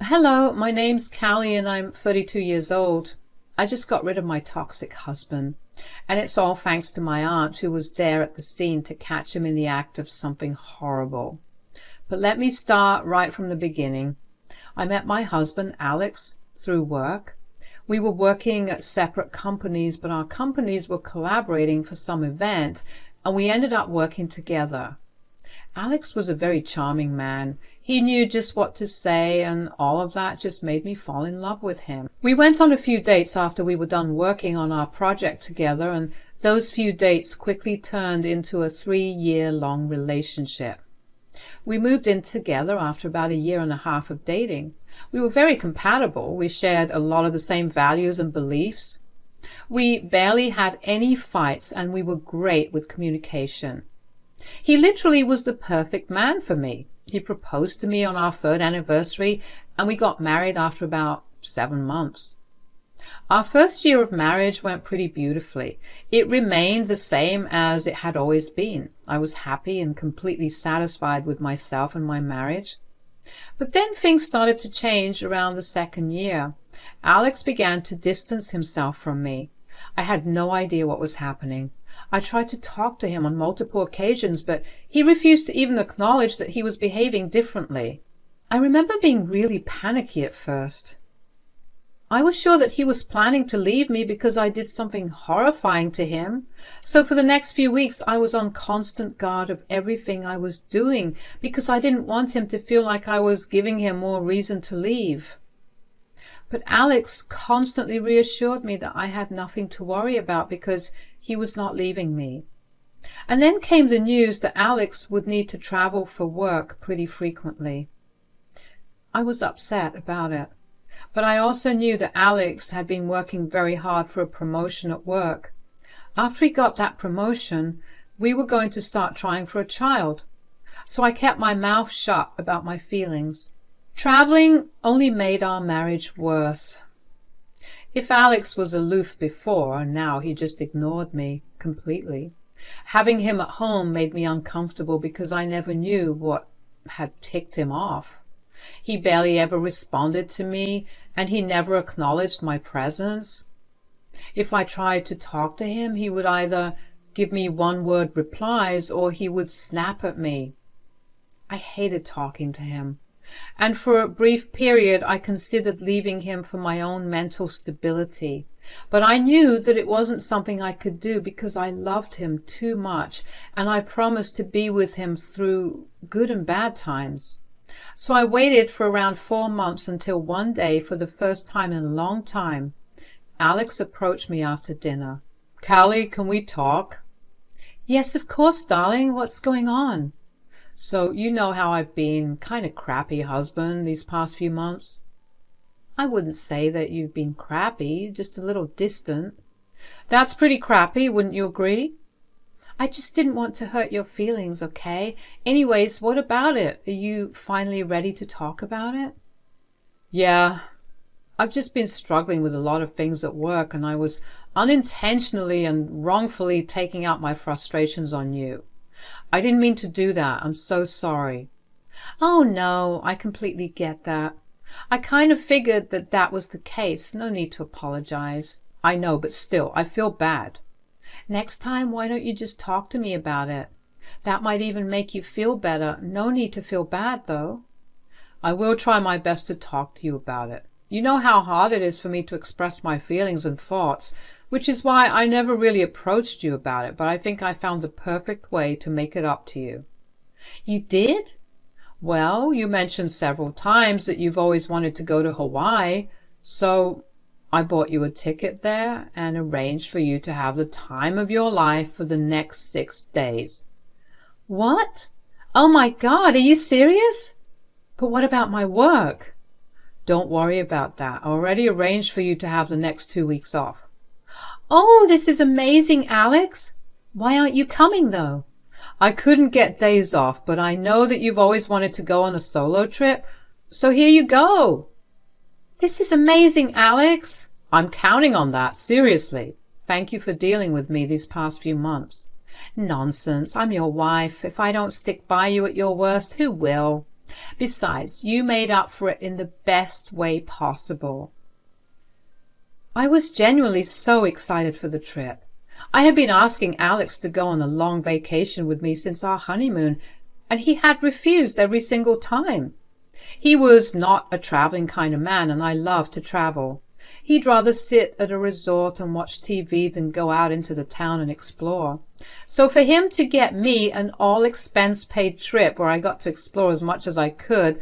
Hello, my name's Callie and I'm 32 years old. I just got rid of my toxic husband, and it's all thanks to my aunt who was there at the scene to catch him in the act of something horrible. But let me start right from the beginning. I met my husband, Alex, through work. We were working at separate companies, but our companies were collaborating for some event, and we ended up working together. Alex was a very charming man. He knew just what to say, and all of that just made me fall in love with him. We went on a few dates after we were done working on our project together, and those few dates quickly turned into a 3-year-long relationship. We moved in together after about 1.5 years of dating. We were very compatible. We shared a lot of the same values and beliefs. We barely had any fights, and we were great with communication. He literally was the perfect man for me. He proposed to me on our 3rd anniversary, and we got married after about 7 months. Our first year of marriage went pretty beautifully. It remained the same as it had always been. I was happy and completely satisfied with myself and my marriage. But then things started to change around the 2nd year. Alex began to distance himself from me. I had no idea what was happening. I tried to talk to him on multiple occasions, but he refused to even acknowledge that he was behaving differently. I remember being really panicky at first. I was sure that he was planning to leave me because I did something horrifying to him. So for the next few weeks, I was on constant guard of everything I was doing because I didn't want him to feel like I was giving him more reason to leave. But Alex constantly reassured me that I had nothing to worry about because he was not leaving me. And then came the news that Alex would need to travel for work pretty frequently. I was upset about it, but I also knew that Alex had been working very hard for a promotion at work. After he got that promotion, we were going to start trying for a child. So I kept my mouth shut about my feelings. Traveling only made our marriage worse. If Alex was aloof before, now he just ignored me completely. Having him at home made me uncomfortable because I never knew what had ticked him off. He barely ever responded to me, and he never acknowledged my presence. If I tried to talk to him, he would either give me one-word replies or he would snap at me. I hated talking to him. And for a brief period I considered leaving him for my own mental stability. But I knew that it wasn't something I could do because I loved him too much, and I promised to be with him through good and bad times. So I waited for around 4 months until one day, for the first time in a long time, Alex approached me after dinner. "Callie, can we talk?" "Yes, of course, darling. What's going on?" "So you know how I've been kind of crappy husband these past few months." "I wouldn't say that you've been crappy, just a little distant." "That's pretty crappy, wouldn't you agree?" "I just didn't want to hurt your feelings, okay? Anyways, what about it? Are you finally ready to talk about it?" "Yeah. I've just been struggling with a lot of things at work, and I was unintentionally and wrongfully taking out my frustrations on you. I didn't mean to do that. I'm so sorry." "Oh no, I completely get that. I kind of figured that that was the case. No need to apologize." "I know, but still, I feel bad." "Next time, why don't you just talk to me about it? That might even make you feel better. No need to feel bad, though." "I will try my best to talk to you about it. You know how hard it is for me to express my feelings and thoughts, which is why I never really approached you about it, but I think I found the perfect way to make it up to you." "You did?" "Well, you mentioned several times that you've always wanted to go to Hawaii, so I bought you a ticket there and arranged for you to have the time of your life for the next 6 days." "What? Oh my God, are you serious? But what about my work?" "Don't worry about that. I already arranged for you to have the next 2 weeks off." "Oh, this is amazing, Alex. Why aren't you coming, though?" "I couldn't get days off, but I know that you've always wanted to go on a solo trip, so here you go." "This is amazing, Alex." "I'm counting on that, seriously. Thank you for dealing with me these past few months." "Nonsense. I'm your wife. If I don't stick by you at your worst, who will?" Besides, you made up for it in the best way possible. I was genuinely so excited for the trip. I had been asking Alex to go on a long vacation with me since our honeymoon, and he had refused every single time. He was not a traveling kind of man, and I loved to travel. He'd rather sit at a resort and watch TV than go out into the town and explore. So for him to get me an all-expense-paid trip where I got to explore as much as I could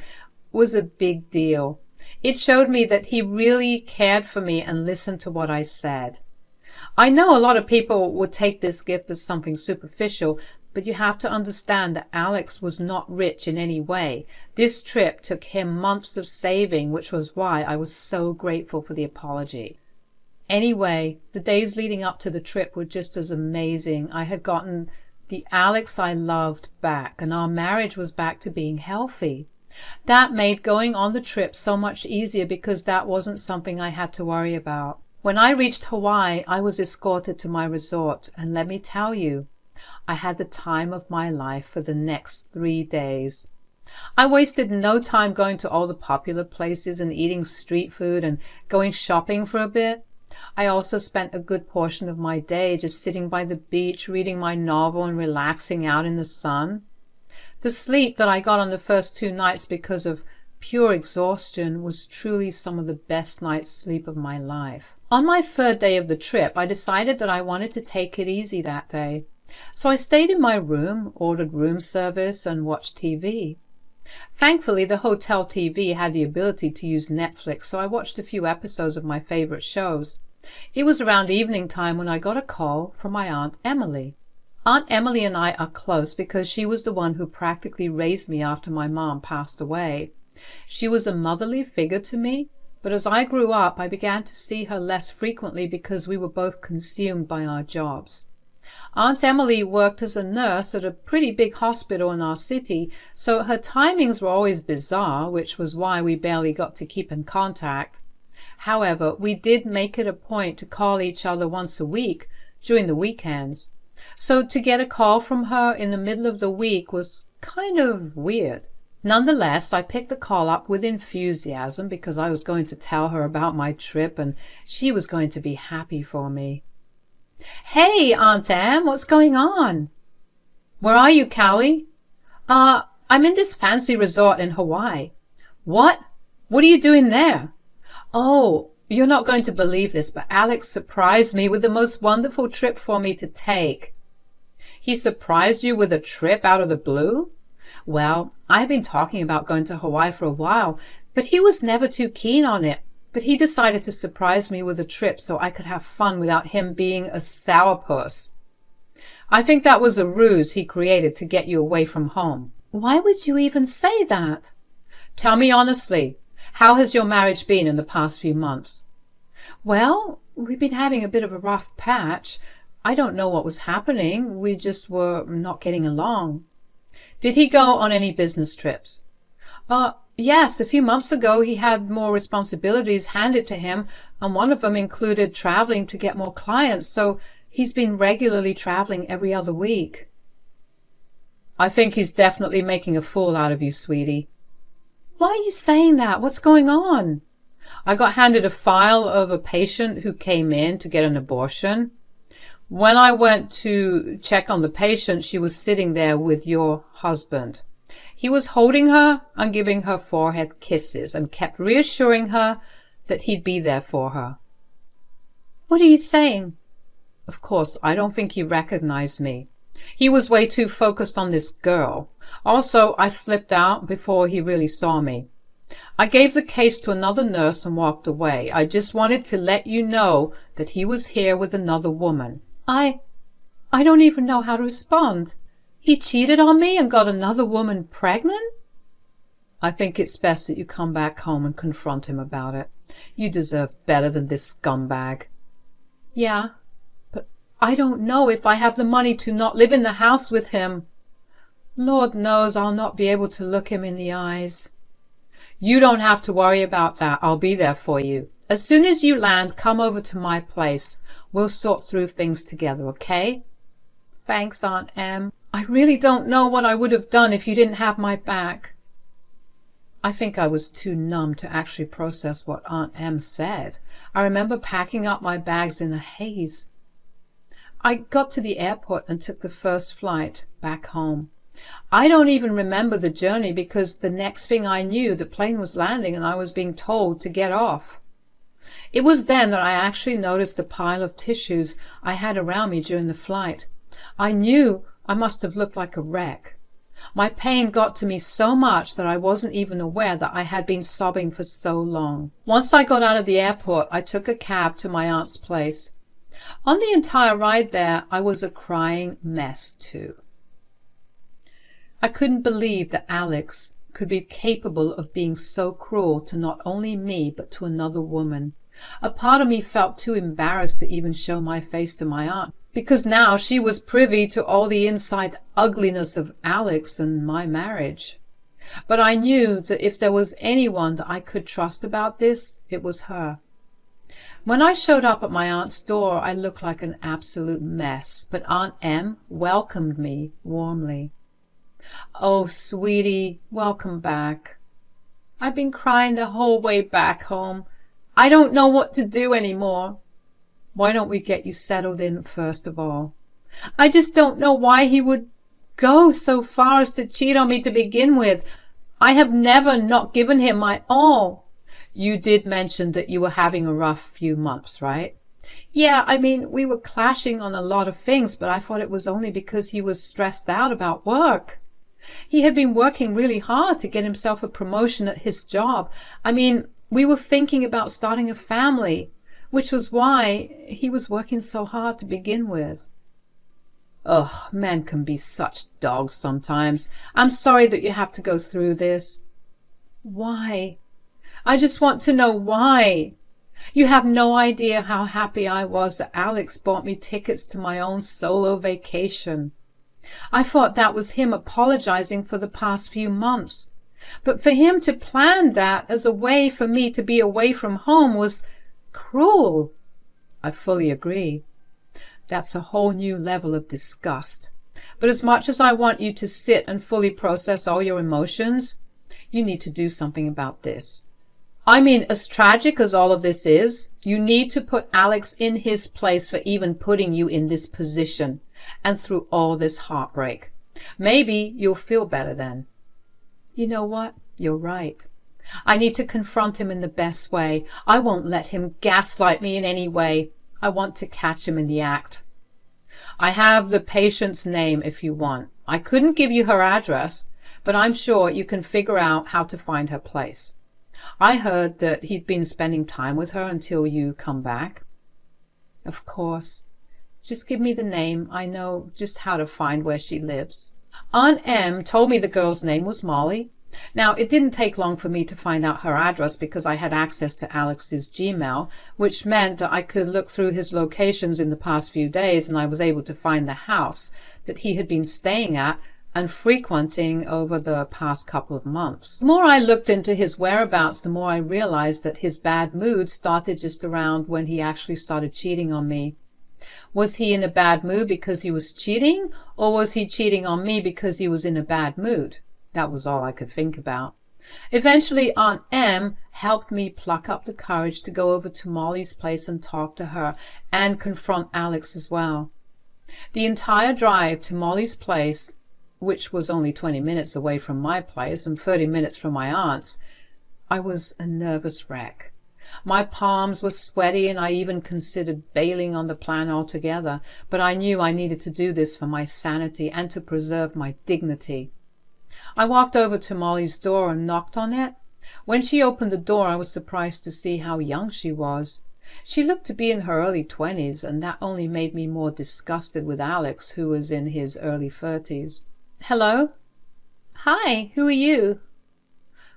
was a big deal. It showed me that he really cared for me and listened to what I said. I know a lot of people would take this gift as something superficial, but you have to understand that Alex was not rich in any way. This trip took him months of saving, which was why I was so grateful for the apology. Anyway, the days leading up to the trip were just as amazing. I had gotten the Alex I loved back, and our marriage was back to being healthy. That made going on the trip so much easier because that wasn't something I had to worry about. When I reached Hawaii, I was escorted to my resort, and let me tell you, I had the time of my life for the next 3 days. I wasted no time going to all the popular places and eating street food and going shopping for a bit. I also spent a good portion of my day just sitting by the beach, reading my novel and relaxing out in the sun. The sleep that I got on the first 2 nights because of pure exhaustion was truly some of the best night's sleep of my life. On my 3rd day of the trip, I decided that I wanted to take it easy that day. So I stayed in my room, ordered room service, and watched TV. Thankfully, the hotel TV had the ability to use Netflix, so I watched a few episodes of my favorite shows. It was around evening time when I got a call from my Aunt Emily. Aunt Emily and I are close because she was the one who practically raised me after my mom passed away. She was a motherly figure to me, but as I grew up, I began to see her less frequently because we were both consumed by our jobs. Aunt Emily worked as a nurse at a pretty big hospital in our city, so her timings were always bizarre, which was why we barely got to keep in contact. However, we did make it a point to call each other once a week during the weekends. So to get a call from her in the middle of the week was kind of weird. Nonetheless, I picked the call up with enthusiasm because I was going to tell her about my trip and she was going to be happy for me. Hey, Aunt Em, what's going on? Where are you, Callie? I'm in this fancy resort in Hawaii. What? What are you doing there? Oh, you're not going to believe this, but Alex surprised me with the most wonderful trip for me to take. He surprised you with a trip out of the blue? Well, I've been talking about going to Hawaii for a while, but he was never too keen on it. But he decided to surprise me with a trip so I could have fun without him being a sourpuss. I think that was a ruse he created to get you away from home. Why would you even say that? Tell me honestly, how has your marriage been in the past few months? Well, we've been having a bit of a rough patch. I don't know what was happening. We just were not getting along. Did he go on any business trips? Yes, a few months ago he had more responsibilities handed to him, and one of them included traveling to get more clients, so he's been regularly traveling every other week. I think he's definitely making a fool out of you, sweetie. Why are you saying that? What's going on? I got handed a file of a patient who came in to get an abortion. When I went to check on the patient, she was sitting there with your husband. He was holding her and giving her forehead kisses and kept reassuring her that he'd be there for her. What are you saying? Of course, I don't think he recognized me. He was way too focused on this girl. Also, I slipped out before he really saw me. I gave the case to another nurse and walked away. I just wanted to let you know that he was here with another woman. I don't even know how to respond. He cheated on me and got another woman pregnant? I think it's best that you come back home and confront him about it. You deserve better than this scumbag. Yeah, but I don't know if I have the money to not live in the house with him. Lord knows I'll not be able to look him in the eyes. You don't have to worry about that. I'll be there for you. As soon as you land, come over to my place. We'll sort through things together, okay? Thanks, Aunt Em. I really don't know what I would have done if you didn't have my back. I think I was too numb to actually process what Aunt Em said. I remember packing up my bags in a haze. I got to the airport and took the first flight back home. I don't even remember the journey because the next thing I knew, the plane was landing and I was being told to get off. It was then that I actually noticed the pile of tissues I had around me during the flight. I knew I must have looked like a wreck. My pain got to me so much that I wasn't even aware that I had been sobbing for so long. Once I got out of the airport, I took a cab to my aunt's place. On the entire ride there, I was a crying mess too. I couldn't believe that Alex could be capable of being so cruel to not only me, but to another woman. A part of me felt too embarrassed to even show my face to my aunt, because now she was privy to all the inside ugliness of Alex and my marriage. But I knew that if there was anyone that I could trust about this, it was her. When I showed up at my aunt's door, I looked like an absolute mess, but Aunt Em welcomed me warmly. "Oh, sweetie, welcome back. I've been crying the whole way back home. I don't know what to do anymore. Why don't we get you settled in first of all? I just don't know why he would go so far as to cheat on me to begin with. I have never not given him my all." "You did mention that you were having a rough few months, right?" "Yeah, I mean, we were clashing on a lot of things, but I thought it was only because he was stressed out about work. He had been working really hard to get himself a promotion at his job. I mean, we were thinking about starting a family, which was why he was working so hard to begin with." Ugh, men can be such dogs sometimes. I'm sorry that you have to go through this. Why? I just want to know why. You have no idea how happy I was that Alex bought me tickets to my own solo vacation. I thought that was him apologizing for the past few months. But for him to plan that as a way for me to be away from home was cruel. I fully agree. That's a whole new level of disgust. But as much as I want you to sit and fully process all your emotions, you need to do something about this. I mean, as tragic as all of this is, you need to put Alex in his place for even putting you in this position and through all this heartbreak. Maybe you'll feel better then. You know what? You're right. I need to confront him in the best way. I won't let him gaslight me in any way. I want to catch him in the act. I have the patient's name if you want. I couldn't give you her address, but I'm sure you can figure out how to find her place. I heard that he'd been spending time with her until you come back. Of course. Just give me the name. I know just how to find where she lives. Aunt Em told me the girl's name was Molly. Now, it didn't take long for me to find out her address because I had access to Alex's Gmail, which meant that I could look through his locations in the past few days, and I was able to find the house that he had been staying at and frequenting over the past couple of months. The more I looked into his whereabouts, the more I realized that his bad mood started just around when he actually started cheating on me. Was he in a bad mood because he was cheating, or was he cheating on me because he was in a bad mood? That was all I could think about. Eventually, Aunt Em helped me pluck up the courage to go over to Molly's place and talk to her and confront Alex as well. The entire drive to Molly's place, which was only 20 minutes away from my place and 30 minutes from my aunt's, I was a nervous wreck. My palms were sweaty and I even considered bailing on the plan altogether, but I knew I needed to do this for my sanity and to preserve my dignity. I walked over to Molly's door and knocked on it. When she opened the door, I was surprised to see how young she was. She looked to be in her early 20s, and that only made me more disgusted with Alex, who was in his early 30s. "Hello?" "Hi, who are you?"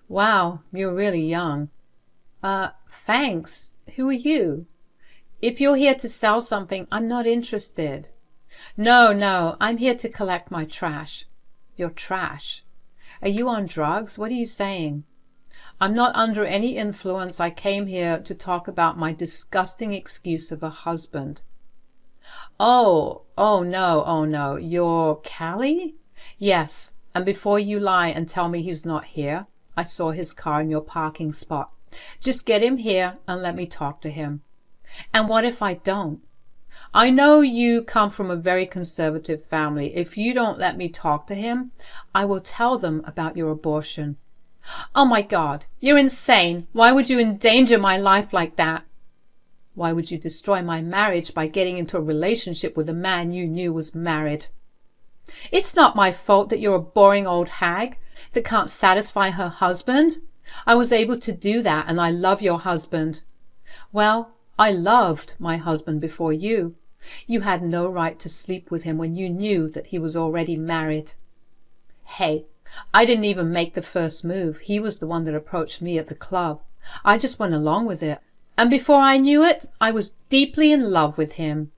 "Wow, you're really young." Thanks. Who are you?" "If you're here to sell something, I'm not interested." No, I'm here to collect my trash." "Your trash? Are you on drugs? What are you saying?" "I'm not under any influence. I came here to talk about my disgusting excuse of a husband." Oh no. You're Callie?" "Yes, and before you lie and tell me he's not here, I saw his car in your parking spot. Just get him here and let me talk to him. And what if I don't? I know you come from a very conservative family. If you don't let me talk to him, I will tell them about your abortion. Oh my God, you're insane. Why would you endanger my life like that? Why would you destroy my marriage by getting into a relationship with a man you knew was married? It's not my fault that you're a boring old hag that can't satisfy her husband. I was able to do that, and I love your husband. Well, I loved my husband before you. You had no right to sleep with him when you knew that he was already married. Hey, I didn't even make the first move. He was the one that approached me at the club. I just went along with it. And before I knew it, I was deeply in love with him.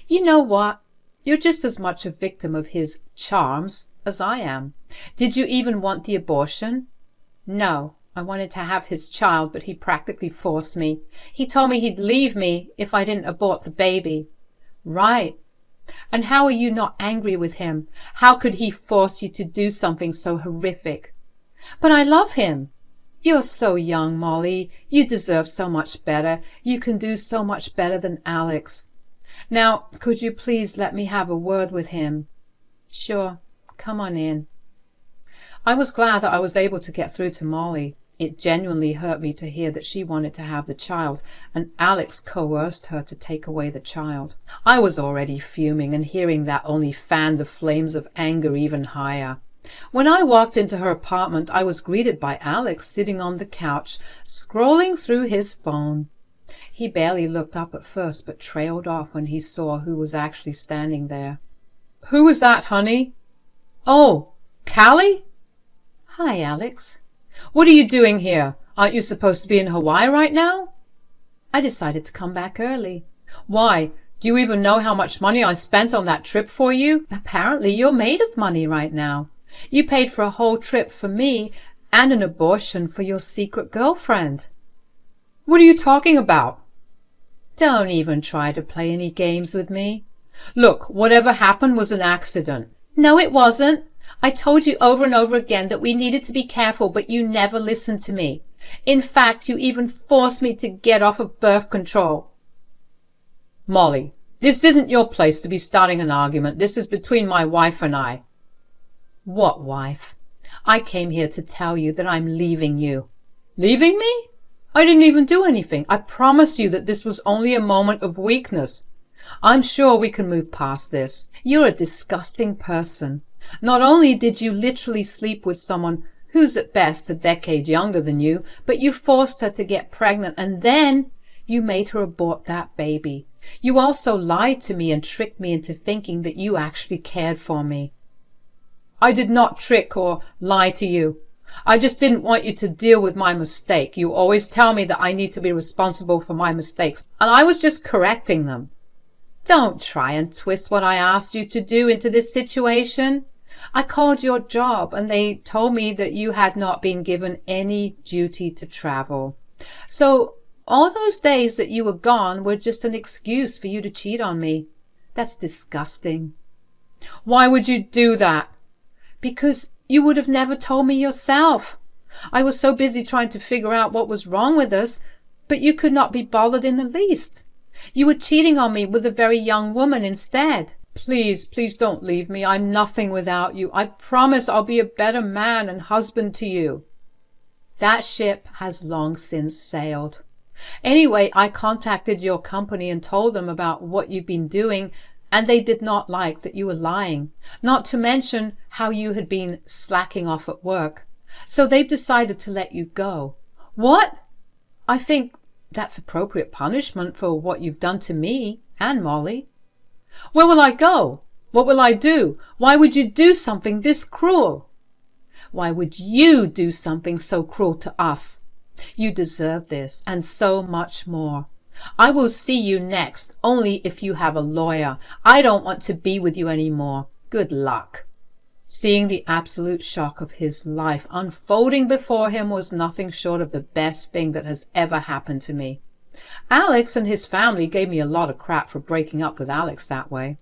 You know what? You're just as much a victim of his charms as I am. Did you even want the abortion? No, I wanted to have his child, but he practically forced me. He told me he'd leave me if I didn't abort the baby. Right. And how are you not angry with him? How could he force you to do something so horrific? But I love him. You're so young, Molly. You deserve so much better. You can do so much better than Alex. Now, could you please let me have a word with him? Sure. Come on in. I was glad that I was able to get through to Molly. It genuinely hurt me to hear that she wanted to have the child, and Alex coerced her to take away the child. I was already fuming, and hearing that only fanned the flames of anger even higher. When I walked into her apartment, I was greeted by Alex sitting on the couch, scrolling through his phone. He barely looked up at first, but trailed off when he saw who was actually standing there. Who was that, honey? Oh, Callie? Hi, Alex. What are you doing here? Aren't you supposed to be in Hawaii right now? I decided to come back early. Why? Do you even know how much money I spent on that trip for you? Apparently you're made of money right now. You paid for a whole trip for me and an abortion for your secret girlfriend. What are you talking about? Don't even try to play any games with me. Look, whatever happened was an accident. No, it wasn't. I told you over and over again that we needed to be careful, but you never listened to me. In fact, you even forced me to get off of birth control. Molly, this isn't your place to be starting an argument. This is between my wife and I. What wife? I came here to tell you that I'm leaving you. Leaving me? I didn't even do anything. I promise you that this was only a moment of weakness. I'm sure we can move past this. You're a disgusting person. Not only did you literally sleep with someone who's at best a decade younger than you, but you forced her to get pregnant, and then you made her abort that baby. You also lied to me and tricked me into thinking that you actually cared for me. I did not trick or lie to you. I just didn't want you to deal with my mistake. You always tell me that I need to be responsible for my mistakes, and I was just correcting them. Don't try and twist what I asked you to do into this situation. I called your job, and they told me that you had not been given any duty to travel. So all those days that you were gone were just an excuse for you to cheat on me. That's disgusting. Why would you do that? Because you would have never told me yourself. I was so busy trying to figure out what was wrong with us, but you could not be bothered in the least. You were cheating on me with a very young woman instead. Please, please don't leave me. I'm nothing without you. I promise I'll be a better man and husband to you. That ship has long since sailed. Anyway, I contacted your company and told them about what you've been doing, and they did not like that you were lying, not to mention how you had been slacking off at work. So they've decided to let you go. What? I think that's appropriate punishment for what you've done to me and Molly. Where will I go? What will I do? Why would you do something this cruel? Why would you do something so cruel to us? You deserve this and so much more. I will see you next, only if you have a lawyer. I don't want to be with you anymore. Good luck. Seeing the absolute shock of his life unfolding before him was nothing short of the best thing that has ever happened to me. Alex and his family gave me a lot of crap for breaking up with Alex that way.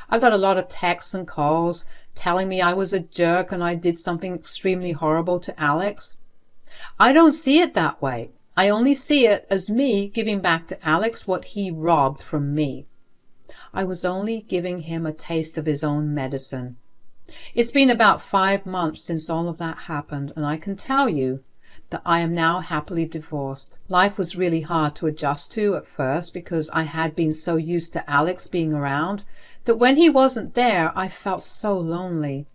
I got a lot of texts and calls telling me I was a jerk and I did something extremely horrible to Alex. I don't see it that way. I only see it as me giving back to Alex what he robbed from me. I was only giving him a taste of his own medicine. It's been about 5 months since all of that happened, and I can tell you that I am now happily divorced. Life was really hard to adjust to at first because I had been so used to Alex being around that when he wasn't there, I felt so lonely.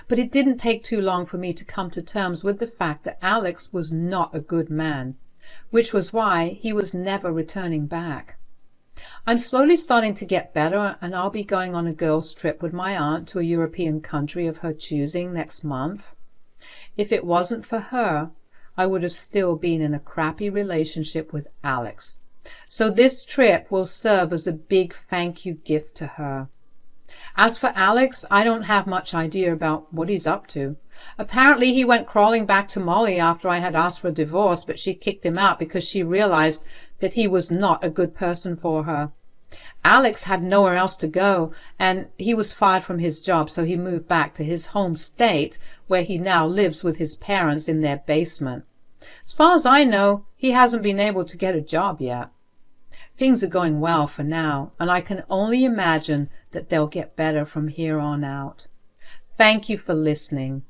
But it didn't take too long for me to come to terms with the fact that Alex was not a good man, which was why he was never returning back. I'm slowly starting to get better, and I'll be going on a girls' trip with my aunt to a European country of her choosing next month. If it wasn't for her, I would have still been in a crappy relationship with Alex. So this trip will serve as a big thank you gift to her. As for Alex, I don't have much idea about what he's up to. Apparently he went crawling back to Molly after I had asked for a divorce, but she kicked him out because she realized that he was not a good person for her. Alex had nowhere else to go, and he was fired from his job, so he moved back to his home state, where he now lives with his parents in their basement. As far as I know, he hasn't been able to get a job yet. Things are going well for now, and I can only imagine that they'll get better from here on out. Thank you for listening.